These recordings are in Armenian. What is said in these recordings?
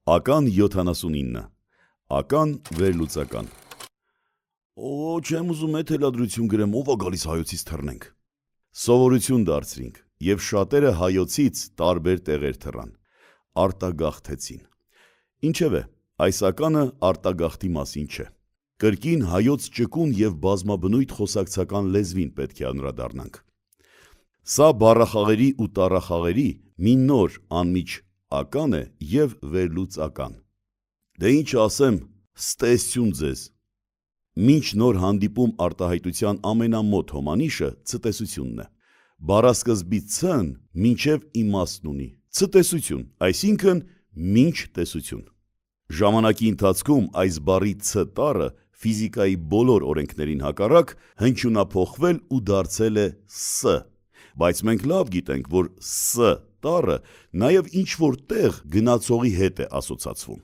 Ական 79 Ական վերլուծական Չեմ ուզում է թելադրություն գրեմ, ով է գալիս հայոցից թռնենք։ Սովորություն դարձրինք, և շատերը հայոցից տարբեր տեղեր թռան, արտագաղթեցին։ Ինչևէ, այս ականը արտագաղթի մասին չէ։ Կրկին հայոց ճկուն և բազմաբնույթ խոսակցական լեզվին պետք է անդրադառնանք։ Սա բառախաղերի ու տառախաղերի մի նոր անմիջ ական է և վերլուծական։ Դե ինչ ասեմ, ստեսություն ձեզ։ Մինչ նոր հանդիպում արտահայտության ամենամոտ հոմանիշը ցտեսությունն է։ Բառասկզբի ց-ն մինչև իմաստն ունի, ցտեսություն, այսինքն մինչ տեսություն։ Ժամանակի ընթացքում այս բառի ց տառը ֆիզիկայի բոլոր օրենքներին հակառակ հնչյունափոխվել ու դարձել է ս, բայց մենք լավ գիտենք, որ ս տառը նաև ինչ-որ տեղ գնացողի հետ է ասոցացվում։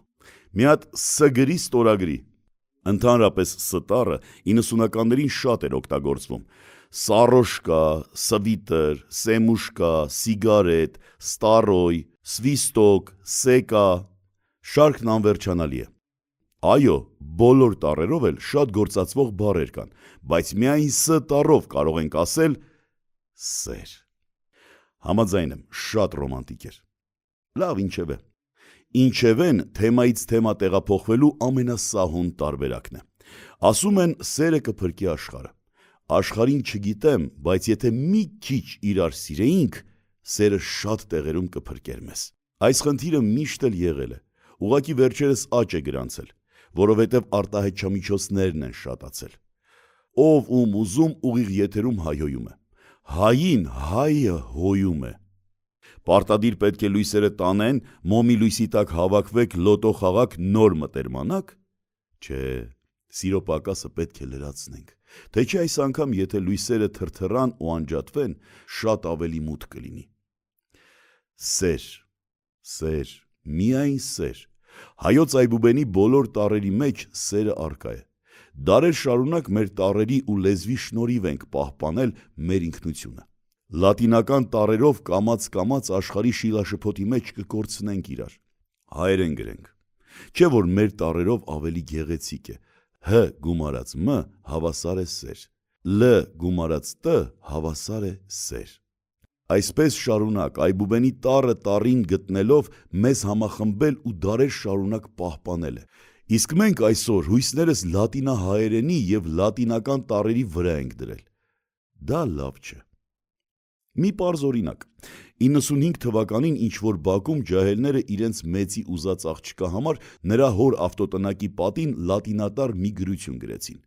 Մի հատ ս գրի ստորագրի։ Ընդհանրապես ս տառը 90-ականներին շատ էր օգտագործվում։ Սառոշկա, սվիտր, սեմուշկա, սիգարետ, ստառոյ, սվիստոկ, սեկա, շարքն անվերջանալի է։ Այո, բոլոր տառերով էլ շատ գործածվող բառեր կան, բայց միայն ս տառով կարող ենք ասել սեր։ Համաձայն եմ, շատ ռոմանտիկ էր։ Լավ, ինչևէ։ Ինչևէն թեմայից թեմա տեղափոխվելու ամենասահուն տարբերակն է։ Ասում են սերը կփրկի աշխարհը։ Աշխարհին չգիտեմ, բայց եթե մի քիչ իրար սիրեինք, սերը շատ տեղերում կփրկեր մեզ։ Այս խնդիրը միշտ էլ եղել է, ուղղակի վերջերս աճ է գրանցել, որովհետև արտահայտչամիջոցներն են շատացել։ Ով ում ուզում ուղիղ եթերում հայհոյում է։ Հային հայը հոյում է։ Պարտադիր պետք է լույսերը տանեն, մոմի լույսի տակ հավաքվեք, լոտո խաղաք, նոր մտերմանաք։ Չէ, սիրո պակասը պետք է լրացնենք, թե չէ այս անգամ եթե լույսերը թրթռան ու անջատվեն, շատ ավելի մութ կլինի։ Սեր, սեր, միայն սեր։ Հայոց այբուբենի բոլոր տառերի մեջ սերը առկա է։ Դարեր շարունակ մեր տառերի ու լեզվի շնորհիվ ենք պահպանել մեր ինքնությունը։ Լատինական տառերով կամաց աշխարհի շիլաշփոթի մեջ կկորցնենք իրար։ Հայերեն գրենք։ Չէ որ մեր տառերով ավելի գեղեցիկ է։ Հ գումարած մ հավասար է սեր։ Լ գումարած տ հավասար է սեր։ Այսպես շարունակ այբուբենի տառը տառին գտնելով մեզ համախմբել ու դարեր շարունակ պահպանել է։ Իսկ մենք այսօր հույսներս լատինահայերենի և լատինական տառերի վրա ենք դրել։ Դա լավ չէ։ Մի պարզ օրինակ։ 95 թվականին ինչ-որ Բաքում ջահելները իրենց մեծի ուզած աղջկա համար նրա հոր ավտոտնակի պատին լատինատառ մի գրություն գրեցին։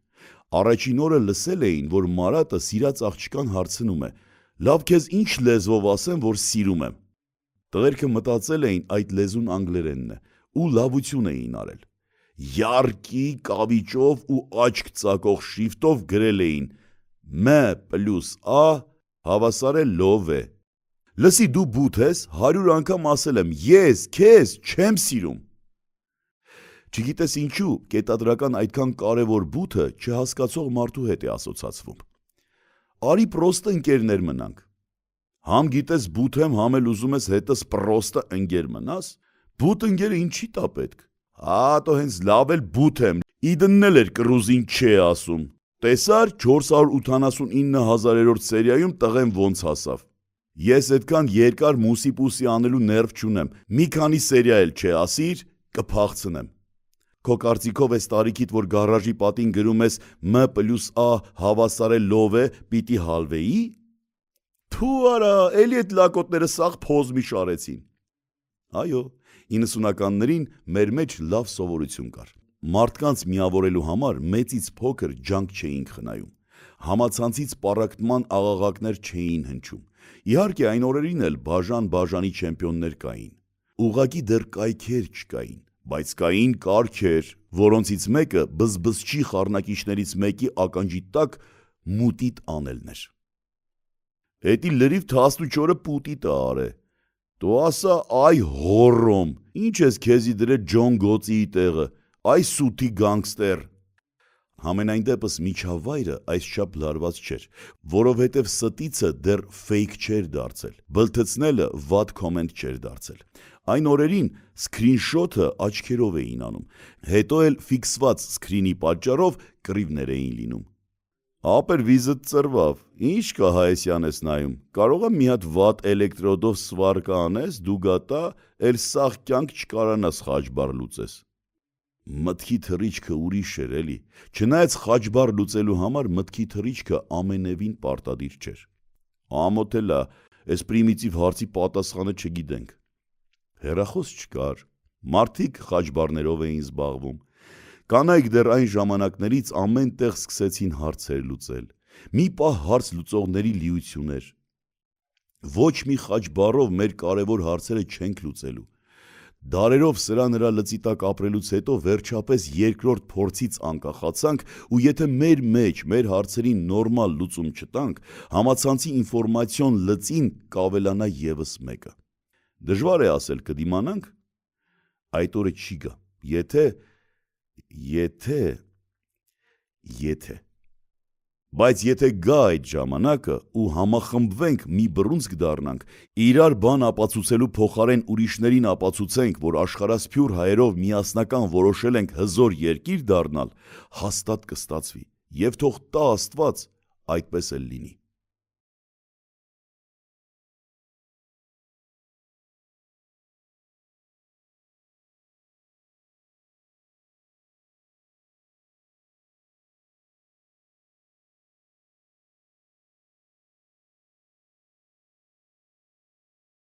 Առաջին օրը լսել էին, որ Մարատը սիրած աղջկան հարցնում է. «Լավ քեզ ինչ լեզվով ասեմ, որ սիրում եմ»։ Տղերքը մտածել էին այդ լեզուն անգլերենն է ու լավություն էին արել։ Յարկի կավիճով ու աչք ծակող շրիֆտով գրել էին M+A հավասար է լով է։ Լսի դու բութ ես, 100 անգամ ասել եմ, ես քեզ չեմ սիրում։ Չգիտես ինչու, կետադրական այդքան կարևոր բութը չհասկացող մարդու հետ է ասոցացվում։ Արի պրոստը ընկերներ մնանք։ Համ գիտես բութ եմ, համ էլ ուզում ես հետս պրոստը ընկեր մնաս։ Բութ ընկերը ինչի տա պետք։ Հատո հենց լավ էլ բութ եմ, իդնն էլ էր կռուզին չէ ասում։ Տեսար 489 հազարերորդ սերիայում տղեն ոնց հասավ։ Ես այդքան երկար մուսի-պուսի անելու ներվ չունեմ, մի քանի սերիա էլ չէ ասիր, կփախցնեմ։ Քո կարծիքով ես տարիքիդ, որ գարաժի պատին գրում ես M+A հավասար է լով է, պիտի հալվեի։ Թու արա, էլի այդ լակոտները սաղ փոզմի շարեցին։ Այո, 90-ականներին մեր մեջ լավ սովորություն կար։ Մարդկանց միավորելու համար մեծից փոքր ջանք չէինք խնայում։ Համացանցից պառակտման աղաղակներ չէին հնչում։ Իհարկե այն օրերին էլ բաժան-բաժանի չեմպիոններ կային։ Ուղղակի դեռ կայքեր չկային, բայց կային կարգեր, որոնցից մեկը բզբզչի խառնակիչներից մեկի ականջի տակ մուտիտ անելն էր։ Էդի լրիվ 14-ը պուտիտը արե։ Դու ասա այ հորոմ, ինչ ես քեզի դրել Ջոն Գոցիի տեղը, այ սութի գանգստեր։ Համենայն դեպս միջավայրը այսչափ լարված չէր, որովհետև ստիցը դեռ ֆեյք չէր դարձել, բլթցնելը վատ կոմենտ չէր դարձել։ Այն օրերին սկրինշոթը աչքերով էին անում, հետո էլ ֆիքսված սկրինի պատճառով կռիվներ էին լինում։ Ապեր վիզդ ծրվավ, ինչ կա Հայեսյան ես նայում, կարող եմ մի հատ վատ էլեկտրոդով սվարկա անես, դու գատա, էլ սաղ կյանք չկարանաս խաչբար լուծես։ Մտքի թռիչքը ուրիշ էր էլի, չնայած խաչբար լուծելու համար մտքի թռիչքը ամենևին պարտադիր չէր։ Ամոթելա, այս պրիմիտիվ հարցի պատասխանը չգիտենք։ Հեռախոս չկար, մարդիկ խաչբարներով էին զբաղվում։ Կանայք դեռ այն ժամանակներից ամեն տեղ սկսեցին հարցեր լուծել։ Մի պահ հարց լուծողների լիություն էր։ Ոչ մի խաչբառով մեր կարևոր հարցերը չենք լուծելու։ Դարերով սրա նրա լծի տակ ապրելուց հետո վերջապես երկրորդ փորձից անկախացանք ու եթե մեր մեջ մեր հարցերին նորմալ լուծում չտանք, համացանցի ինֆորմացիոն լծին կավելանա ևս մեկը։ Դժվար է ասել կդիմանանք, այդ օրը չի գա, եթե Բայց եթե գա այդ ժամանակը ու համախմբվենք մի բռունցք դառնանք, իրար բան ապացուցելու փոխարեն ուրիշներին ապացուցենք, որ աշխարհասփյուր հայերով միասնական որոշել ենք հզոր երկիր դառնալ, հաստատ կստացվի, եւ թող տա Աստված այդպես էլ լինի։